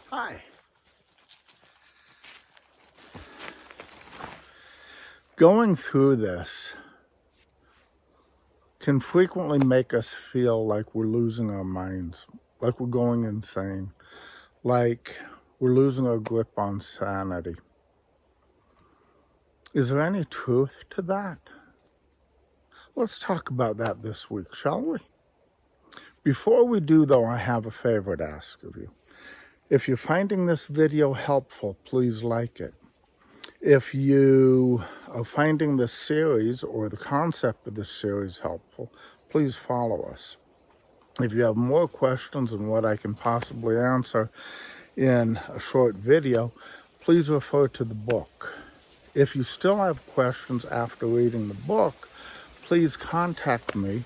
Hi. Going through this can frequently make us feel like we're losing our minds, like we're going insane, like we're losing our grip on sanity. Is there any truth to that? Let's talk about that this week, shall we? Before we do, though, I have a favor to ask of you. If you're finding this video helpful, please like it. If you are finding this series or the concept of this series helpful, please follow us. If you have more questions than what I can possibly answer in a short video, please refer to the book. If you still have questions after reading the book, please contact me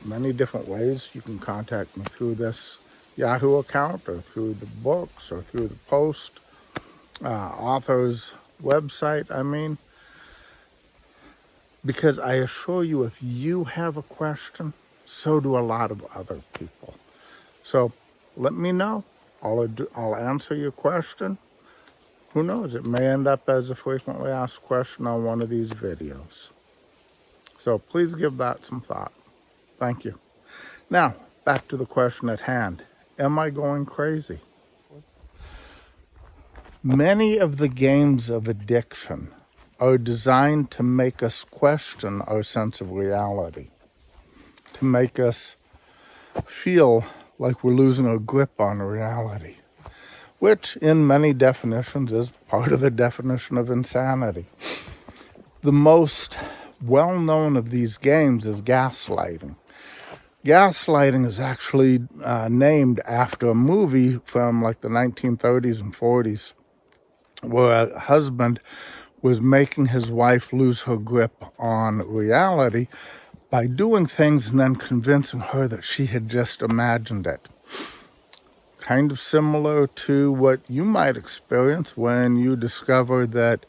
many different ways. You can contact me through this Yahoo account or through the books or through the Post, author's website, because I assure you, if you have a question, so do a lot of other people. So let me know. I'll answer your question. Who knows? It may end up as a frequently asked question on one of these videos. So please give that some thought. Thank you. Now, back to the question at hand. Am I going crazy? Many of the games of addiction are designed to make us question our sense of reality, to make us feel like we're losing our grip on reality, which in many definitions is part of the definition of insanity. The most well-known of these games is gaslighting. Gaslighting is actually named after a movie from like the 1930s and 40s, where a husband was making his wife lose her grip on reality by doing things and then convincing her that she had just imagined it. Kind of similar to what you might experience when you discover that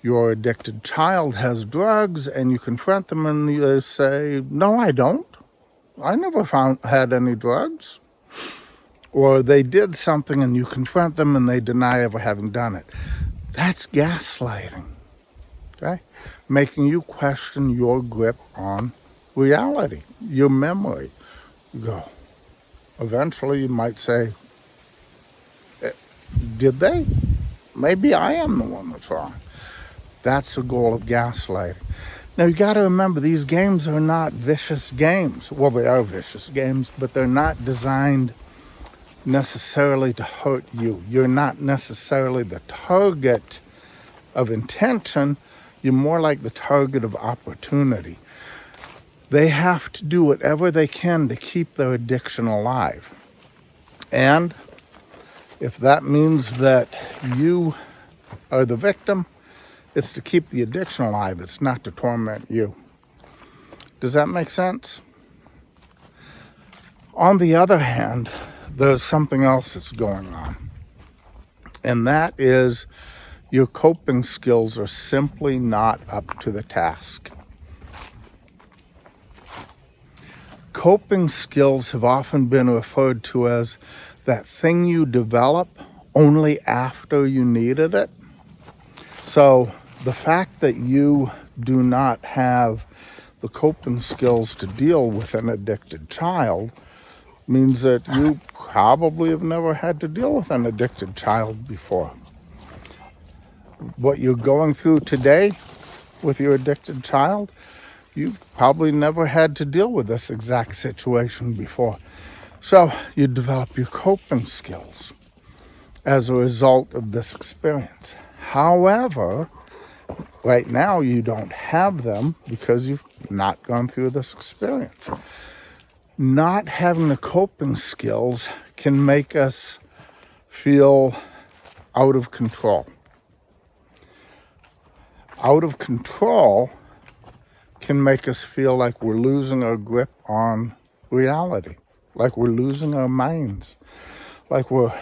your addicted child has drugs and you confront them and you say, "No, I don't. I never had any drugs." Or they did something and you confront them and they deny ever having done it. That's gaslighting, okay? Making you question your grip on reality, your memory. You go. Eventually you might say, did they? Maybe I am the one that's wrong. That's the goal of gaslighting. Now you got to remember, these games are not vicious games. Well, they are vicious games, but they're not designed necessarily to hurt you. You're not necessarily the target of intention. You're more like the target of opportunity. They have to do whatever they can to keep their addiction alive. And if that means that you are the victim, it's to keep the addiction alive. It's not to torment you. Does that make sense? On the other hand, there's something else that's going on. And that is your coping skills are simply not up to the task. Coping skills have often been referred to as that thing you develop only after you needed it. So the fact that you do not have the coping skills to deal with an addicted child means that you probably have never had to deal with an addicted child before. What you're going through today with your addicted child, you've probably never had to deal with this exact situation before. So you develop your coping skills as a result of this experience. However, right now you don't have them because you've not gone through this experience. Not having the coping skills can make us feel out of control. Out of control can make us feel like we're losing our grip on reality, like we're losing our minds, like we're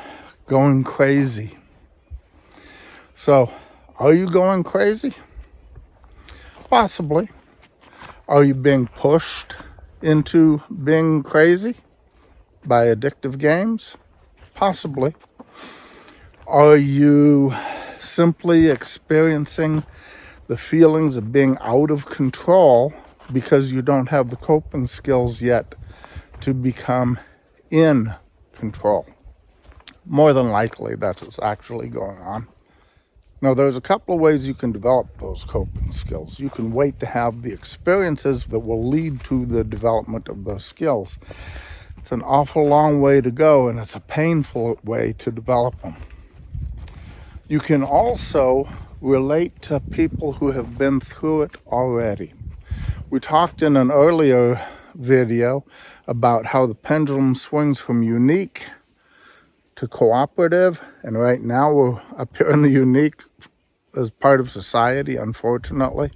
going crazy. So, are you going crazy? Possibly. Are you being pushed into being crazy by addictive games? Possibly. Are you simply experiencing the feelings of being out of control because you don't have the coping skills yet to become in control? More than likely, that's what's actually going on. Now, there's a couple of ways you can develop those coping skills. You can wait to have the experiences that will lead to the development of those skills. It's an awful long way to go, and it's a painful way to develop them. You can also relate to people who have been through it already. We talked in an earlier video about how the pendulum swings from unique to cooperative, and right now we're up here in the unique as part of society, unfortunately.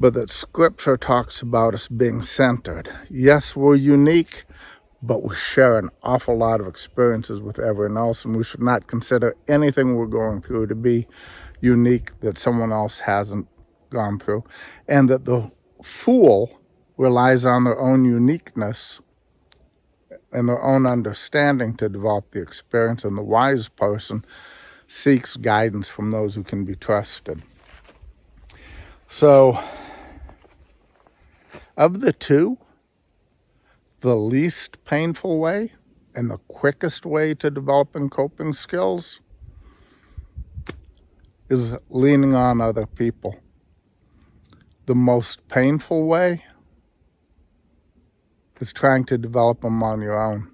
But that scripture talks about us being centered. Yes, we're unique, but we share an awful lot of experiences with everyone else, and we should not consider anything we're going through to be unique that someone else hasn't gone through. And that the fool relies on their own uniqueness and their own understanding to develop the experience, and the wise person seeks guidance from those who can be trusted. So, of the two, the least painful way and the quickest way to developing coping skills is leaning on other people. The most painful way is trying to develop them on your own.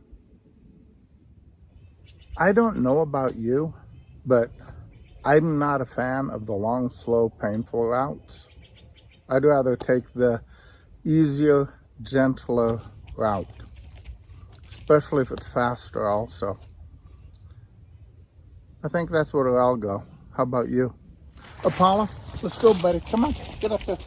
I don't know about you, but I'm not a fan of the long, slow, painful routes. I'd rather take the easier, gentler route, especially if it's faster also. I think that's where I'll go. How about you? Apollo, let's go, buddy. Come on, get up there.